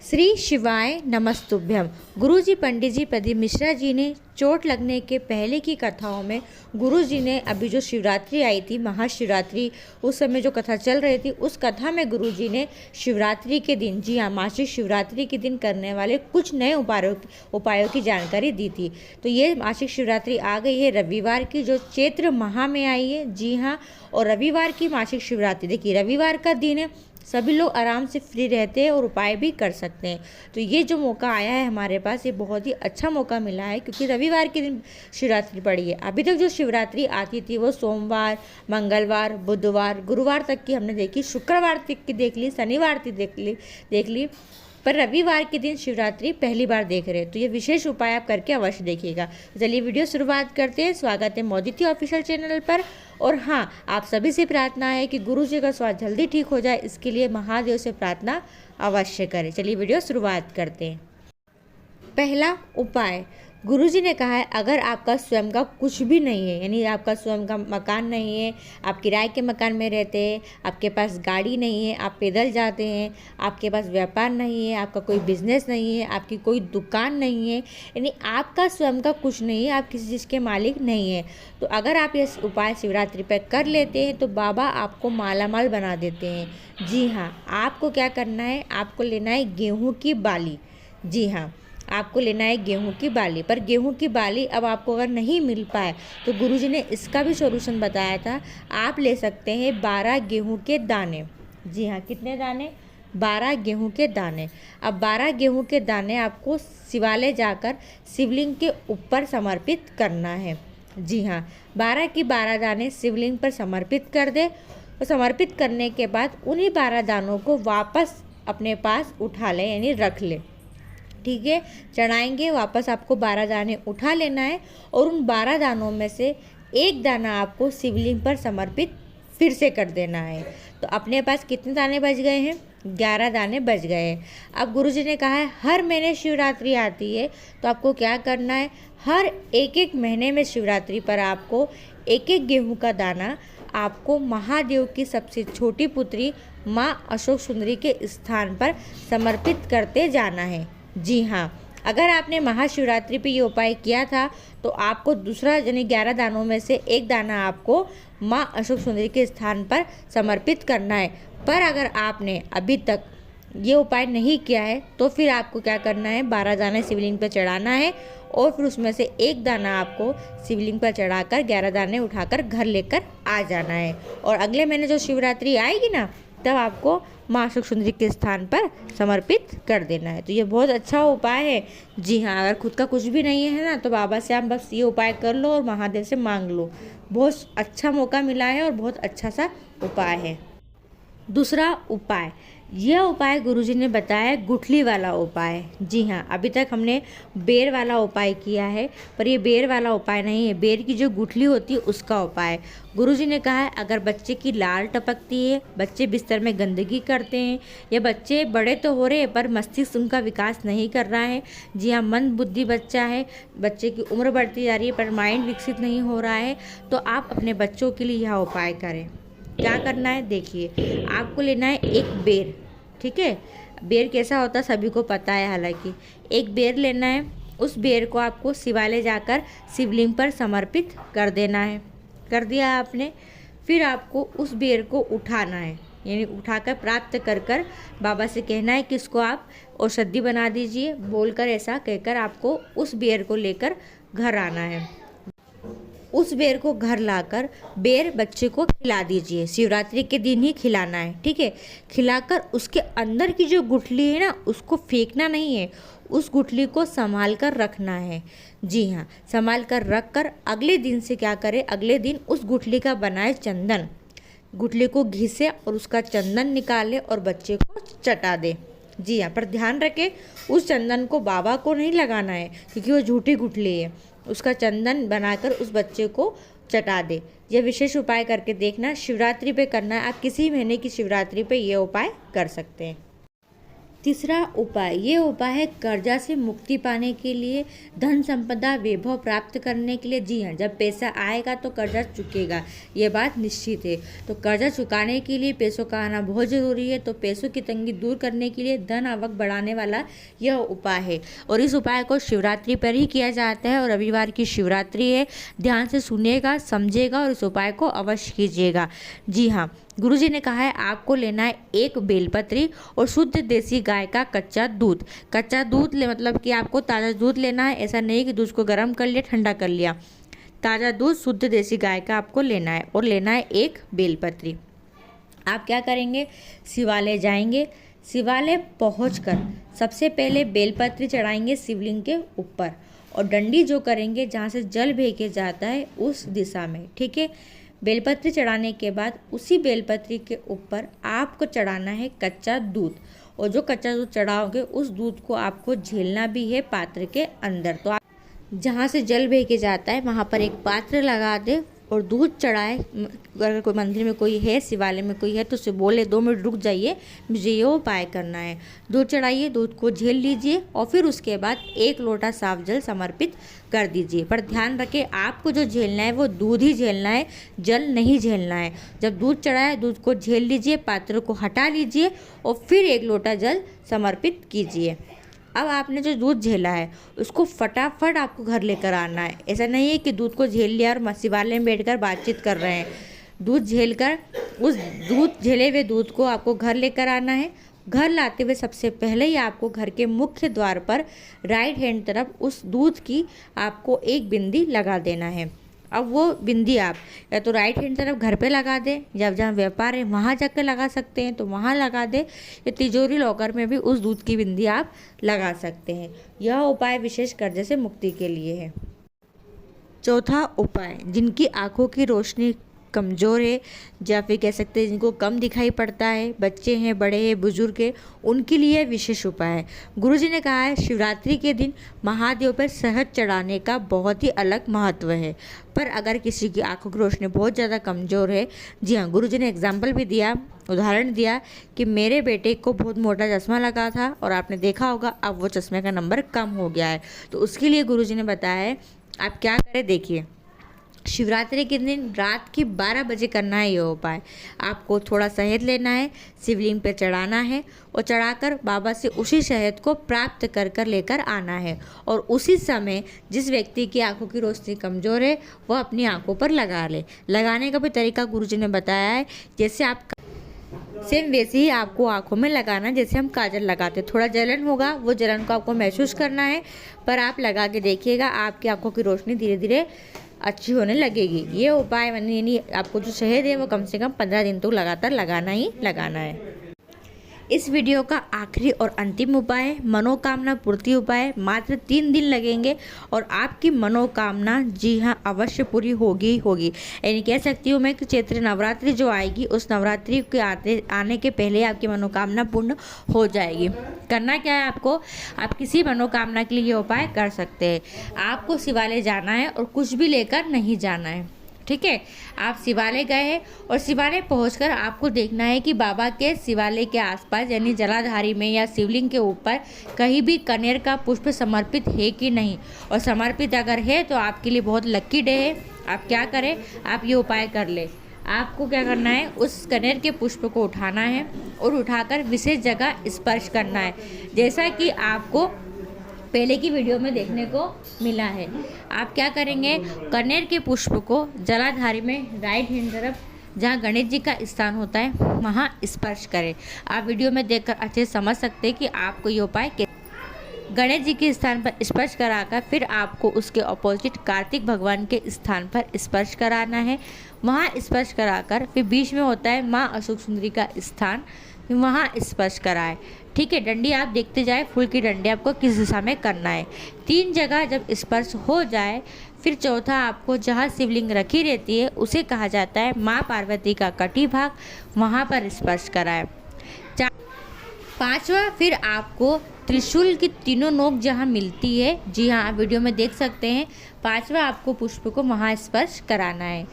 श्री शिवाय नमस्तुभ्यम। गुरुजी पंडित जी प्रदीप मिश्रा जी ने चोट लगने के पहले की कथाओं में गुरुजी ने अभी जो शिवरात्रि आई थी, महाशिवरात्रि, उस समय जो कथा चल रही थी, उस कथा में गुरुजी ने शिवरात्रि के दिन, जी हाँ, मासिक शिवरात्रि के दिन करने वाले कुछ नए उपायों की जानकारी दी थी। तो ये मासिक शिवरात्रि आ गई है रविवार की, जो चैत्र माह में आई है, जी हाँ। और रविवार की मासिक शिवरात्रि, देखिए रविवार का दिन है, सभी लोग आराम से फ्री रहते हैं और उपाय भी कर सकते हैं। तो ये जो मौका आया है हमारे पास, ये बहुत ही अच्छा मौका मिला है, क्योंकि रविवार के दिन शिवरात्रि पड़ी है। अभी तक जो शिवरात्रि आती थी वो सोमवार, मंगलवार, बुधवार, गुरुवार तक की हमने देखी, शुक्रवार तक की देख ली, शनिवार तक देख ली, पर रविवार के दिन शिवरात्रि पहली बार देख रहे हैं। तो ये विशेष उपाय आप करके अवश्य देखिएगा। चलिए वीडियो शुरुआत करते हैं। स्वागत है मोदिती ऑफिशियल चैनल पर। और हाँ, आप सभी से प्रार्थना है कि गुरु जी का स्वास्थ्य जल्दी ठीक हो जाए, इसके लिए महादेव से प्रार्थना अवश्य करें। चलिए वीडियो शुरुआत करते हैं। पहला उपाय, गुरुजी ने कहा है, अगर आपका स्वयं का कुछ भी नहीं है, यानी आपका स्वयं का मकान नहीं है, आप किराए के मकान में रहते हैं, आपके पास गाड़ी नहीं है, आप पैदल जाते हैं, आपके पास व्यापार नहीं है, आपका कोई बिजनेस नहीं है, आपकी कोई दुकान नहीं है, यानी आपका स्वयं का कुछ नहीं है, आप किसी चीज़ के मालिक नहीं है, तो अगर आप ये उपाय शिवरात्रि पर कर लेते हैं तो बाबा आपको मालामाल बना देते हैं। जी हाँ, आपको क्या करना है, आपको लेना है गेहूँ की बाली। जी हाँ, आपको लेना है गेहूं की बाली। पर गेहूं की बाली अब आपको अगर नहीं मिल पाए तो गुरुजी ने इसका भी सॉल्यूशन बताया था। आप ले सकते हैं 12 गेहूं के दाने। जी हाँ, कितने दाने? 12 गेहूं के दाने। अब 12 गेहूं के दाने आपको शिवालय जाकर शिवलिंग के ऊपर समर्पित करना है। जी हाँ, 12 की 12 दाने शिवलिंग पर समर्पित कर दे, और समर्पित करने के बाद उन्हीं 12 दानों को वापस अपने पास उठा लें, यानी रख लें। ठीक है, चढ़ाएंगे, वापस आपको 12 दाने उठा लेना है, और उन 12 दानों में से एक दाना आपको शिवलिंग पर समर्पित फिर से कर देना है। तो अपने पास कितने दाने बच गए हैं? 11 दाने बच गए हैं। अब गुरुजी ने कहा है, हर महीने शिवरात्रि आती है, तो आपको क्या करना है, हर एक महीने में शिवरात्रि पर आपको एक गेहूं का दाना आपको महादेव की सबसे छोटी पुत्री माँ अशोक सुंदरी के स्थान पर समर्पित करते जाना है। जी हाँ, अगर आपने महाशिवरात्रि पे ये उपाय किया था तो आपको दूसरा, यानी 11 दानों में से एक दाना आपको माँ अशोक सुंदरी के स्थान पर समर्पित करना है। पर अगर आपने अभी तक ये उपाय नहीं किया है तो फिर आपको क्या करना है, 12 दाने शिवलिंग पर चढ़ाना है, और फिर उसमें से एक दाना आपको शिवलिंग पर चढ़ाकर 11 दाने उठाकर घर लेकर आ जाना है। और अगले महीने जो शिवरात्रि आएगी ना, तब आपको माँ अशोक सुंदरी के स्थान पर समर्पित कर देना है। तो ये बहुत अच्छा उपाय है। जी हाँ, अगर खुद का कुछ भी नहीं है ना, तो बाबा से आप बस ये उपाय कर लो और महादेव से मांग लो। बहुत अच्छा मौका मिला है और बहुत अच्छा सा उपाय है। दूसरा उपाय, यह उपाय गुरुजी ने बताया गुठली वाला उपाय। जी हाँ, अभी तक हमने बेर वाला उपाय किया है, पर ये बेर वाला उपाय नहीं है, बेर की जो गुठली होती है उसका उपाय। गुरुजी ने कहा है, अगर बच्चे की लार टपकती है, बच्चे बिस्तर में गंदगी करते हैं, या बच्चे बड़े तो हो रहे हैं पर मस्तिष्क उनका विकास नहीं कर रहा है, जी हाँ, मंद बुद्धि बच्चा है, बच्चे की उम्र बढ़ती जा रही है पर माइंड विकसित नहीं हो रहा है, तो आप अपने बच्चों के लिए यह उपाय करें। क्या करना है, देखिए, आपको लेना है एक बेर। ठीक है, बेर कैसा होता है सभी को पता है, हालांकि एक बेर लेना है। उस बेर को आपको शिवालय जाकर शिवलिंग पर समर्पित कर देना है। कर दिया आपने, फिर आपको उस बेर को उठाना है, यानी उठाकर प्राप्त कर बाबा से कहना है कि इसको आप औषधि बना दीजिए, बोलकर ऐसा कहकर आपको उस बेर को लेकर घर आना है। उस बेर को घर लाकर बेर बच्चे को खिला दीजिए, शिवरात्रि के दिन ही खिलाना है। ठीक है, खिलाकर उसके अंदर की जो गुठली है ना, उसको फेंकना नहीं है, उस गुठली को संभाल कर रखना है। जी हाँ, संभाल कर रख कर अगले दिन से क्या करें, अगले दिन उस गुठली का बनाए चंदन, गुठली को घिसे और उसका चंदन निकाले और बच्चे को चटा दे। जी हाँ, पर ध्यान रखें, उस चंदन को बाबा को नहीं लगाना है, क्योंकि वो झूठी गुठली है। उसका चंदन बनाकर उस बच्चे को चटा दे। यह विशेष उपाय करके देखना, शिवरात्रि पे करना है, आप किसी महीने की शिवरात्रि पे ये उपाय कर सकते हैं। तीसरा उपाय, ये उपाय है कर्जा से मुक्ति पाने के लिए, धन संपदा वैभव प्राप्त करने के लिए। जी हाँ, जब पैसा आएगा तो कर्जा चुकेगा, ये बात निश्चित है। तो कर्जा चुकाने के लिए पैसों का आना बहुत ज़रूरी है। तो पैसों की तंगी दूर करने के लिए धन आवक बढ़ाने वाला यह उपाय है और इस उपाय को शिवरात्रि पर ही किया जाता है और रविवार की शिवरात्रि है। ध्यान से सुनिएगा, समझिएगा और इस उपाय को अवश्य कीजिएगा। जी हाँ, गुरुजी ने कहा है आपको लेना है एक बेलपत्री और शुद्ध देसी गाय का कच्चा दूध। कच्चा दूध ले मतलब कि आपको ताज़ा दूध लेना है, ऐसा नहीं कि दूध को गर्म कर लिया ठंडा कर लिया। ताज़ा दूध शुद्ध देसी गाय का आपको लेना है और लेना है एक बेलपत्री। आप क्या करेंगे, शिवालय जाएंगे। शिवालय पहुंचकर सबसे पहले बेलपत्री चढ़ाएंगे शिवलिंग के ऊपर और डंडी जो करेंगे जहाँ से जल भेजे जाता है उस दिशा में। ठीक है, बेलपत्री चढ़ाने के बाद उसी बेलपत्री के ऊपर आपको चढ़ाना है कच्चा दूध और जो कच्चा दूध चढ़ाओगे उस दूध को आपको झेलना भी है पात्र के अंदर। तो आप जहाँ से जल भेजे जाता है वहाँ पर एक पात्र लगा दे और दूध चढ़ाए। अगर कोई मंदिर में कोई है, शिवालय में कोई है तो उसे बोले 2 मिनट रुक जाइए, मुझे ये उपाय करना है। दूध चढ़ाइए, दूध को झेल लीजिए और फिर उसके बाद 1 लोटा साफ जल समर्पित कर दीजिए। पर ध्यान रखें, आपको जो झेलना है वो दूध ही झेलना है, जल नहीं झेलना है। जब दूध चढ़ाए दूध को झेल लीजिए, पात्र को हटा लीजिए और फिर 1 लोटा जल समर्पित कीजिए। अब आपने जो दूध झेला है उसको फटाफट आपको घर लेकर आना है। ऐसा नहीं है कि दूध को झेल लिया और शिवालय में बैठकर बातचीत कर रहे हैं। दूध झेलकर उस दूध झेले हुए दूध को आपको घर लेकर आना है। घर लाते हुए सबसे पहले ही आपको घर के मुख्य द्वार पर राइट हैंड तरफ उस दूध की आपको एक बिंदी लगा देना है। अब वो बिंदी आप या तो राइट हैंड तरफ घर पे लगा दें, जब जहाँ व्यापार है वहाँ जाकर लगा सकते हैं तो वहाँ लगा दें, या तिजोरी लॉकर में भी उस दूध की बिंदी आप लगा सकते हैं। यह उपाय विशेष कर्जे से मुक्ति के लिए है। चौथा उपाय, जिनकी आंखों की रोशनी कमज़ोर है या फिर कह सकते हैं जिनको कम दिखाई पड़ता है, बच्चे हैं, बड़े हैं, बुजुर्ग हैं, उनके लिए विशेष उपाय है। गुरुजी ने कहा है शिवरात्रि के दिन महादेव पर शहद चढ़ाने का बहुत ही अलग महत्व है। पर अगर किसी की आंखों की रोशनी बहुत ज़्यादा कमज़ोर है, जी हाँ, गुरुजी ने एग्जाम्पल भी दिया, उदाहरण दिया कि मेरे बेटे को बहुत मोटा चश्मा लगा था और आपने देखा होगा अब वो चश्मे का नंबर कम हो गया है। तो उसके लिए गुरुजी ने बताया है आप क्या करें। देखिए, शिवरात्रि के दिन रात के 12 बजे करना है ये उपाय। आपको थोड़ा शहद लेना है, शिवलिंग पे चढ़ाना है और चढ़ाकर बाबा से उसी शहद को प्राप्त कर कर लेकर आना है। और उसी समय जिस व्यक्ति की आंखों की रोशनी कमज़ोर है वह अपनी आंखों पर लगा ले। लगाने का भी तरीका गुरुजी ने बताया है, जैसे आप सेम वैसे ही आपको आंखों में लगाना जैसे हम काजल लगाते। थोड़ा जलन होगा, वो जलन को आपको महसूस करना है, पर आप लगा के देखिएगा आपकी आंखों की रोशनी धीरे धीरे अच्छी होने लगेगी। ये उपाय यानी आपको जो शहद है वो कम से कम 15 दिन तो लगातार लगाना ही लगाना है। इस वीडियो का आखिरी और अंतिम उपाय मनोकामना पूर्ति उपाय। मात्र 3 दिन लगेंगे और आपकी मनोकामना जी हाँ अवश्य पूरी होगी होगी। यानी कह सकती हूँ मैं कि चैत्र नवरात्रि जो आएगी उस नवरात्रि के आने के पहले आपकी मनोकामना पूर्ण हो जाएगी। करना क्या है आपको, आप किसी मनोकामना के लिए ये उपाय कर सकते हैं। आपको शिवालय जाना है और कुछ भी लेकर नहीं जाना है। ठीक है, आप शिवालय गए हैं और शिवालय पहुंचकर आपको देखना है कि बाबा के शिवालय के आसपास यानी जलाधारी में या शिवलिंग के ऊपर कहीं भी कनेर का पुष्प समर्पित है कि नहीं, और समर्पित अगर है तो आपके लिए बहुत लक्की डे है। आप क्या करें, आप ये उपाय कर ले। आपको क्या करना है, उस कनेर के पुष्प को उठाना है और उठाकर विशेष जगह स्पर्श करना है, जैसा कि आपको पहले की वीडियो में देखने को मिला है। आप क्या करेंगे, कनेर के पुष्प को जलाधारी में राइट हैंड तरफ जहाँ गणेश जी का स्थान होता है वहाँ स्पर्श करें। आप वीडियो में देखकर अच्छे से समझ सकते हैं कि आपको ये उपाय गणेश जी के स्थान पर स्पर्श कराकर फिर आपको उसके ऑपोजिट कार्तिक भगवान के स्थान पर स्पर्श कराना है। वहाँ स्पर्श कराकर फिर बीच में होता है माँ अशोक सुंदरी का स्थान, वहाँ स्पर्श कराए। ठीक है, डंडी आप देखते जाए, फूल की डंडी आपको किस दिशा में करना है। 3 जगह जब स्पर्श हो जाए फिर चौथा आपको जहाँ शिवलिंग रखी रहती है उसे कहा जाता है माँ पार्वती का कटी भाग, वहाँ पर स्पर्श कराए। 5वां फिर आपको त्रिशूल की तीनों नोक जहाँ मिलती है, जी हाँ आप वीडियो में देख सकते हैं, 5वां आपको पुष्प को वहाँ स्पर्श कराना है।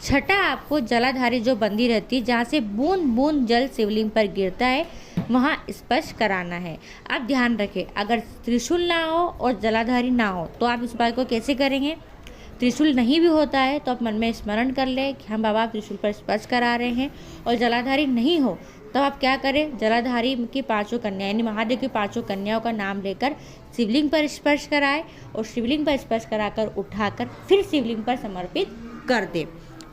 6ठा आपको जलाधारी जो बंदी रहती है जहाँ से बूंद बूंद जल शिवलिंग पर गिरता है वहाँ स्पर्श कराना है। आप ध्यान रखें, अगर त्रिशूल ना हो और जलाधारी ना हो तो आप इस उपाय को कैसे करेंगे। त्रिशूल नहीं भी होता है तो आप मन में स्मरण कर लें कि हम बाबा त्रिशूल पर स्पर्श करा रहे हैं। और जलाधारी नहीं हो तब आप क्या करें, जलाधारी की 5 कन्या यानी महादेव की 5 कन्याओं का नाम लेकर शिवलिंग पर स्पर्श कराएं और शिवलिंग पर स्पर्श कराकर उठाकर फिर शिवलिंग पर समर्पित कर दें।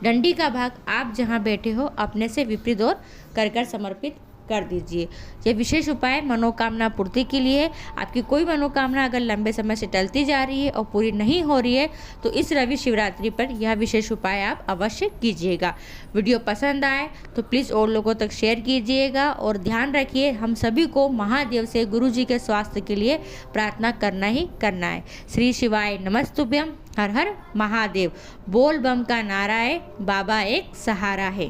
डंडी का भाग आप जहां बैठे हो अपने से विपरीत ओर कर समर्पित कर दीजिए। यह विशेष उपाय मनोकामना पूर्ति के लिए। आपकी कोई मनोकामना अगर लंबे समय से टलती जा रही है और पूरी नहीं हो रही है तो इस रवि शिवरात्रि पर यह विशेष उपाय आप अवश्य कीजिएगा। वीडियो पसंद आए तो प्लीज़ और लोगों तक शेयर कीजिएगा और ध्यान रखिए, हम सभी को महादेव से गुरु जी के स्वास्थ्य के लिए प्रार्थना करना ही करना है। श्री शिवाय नमस्तुभ्यम। हर हर महादेव। बोल बम का नारा है, बाबा एक सहारा है।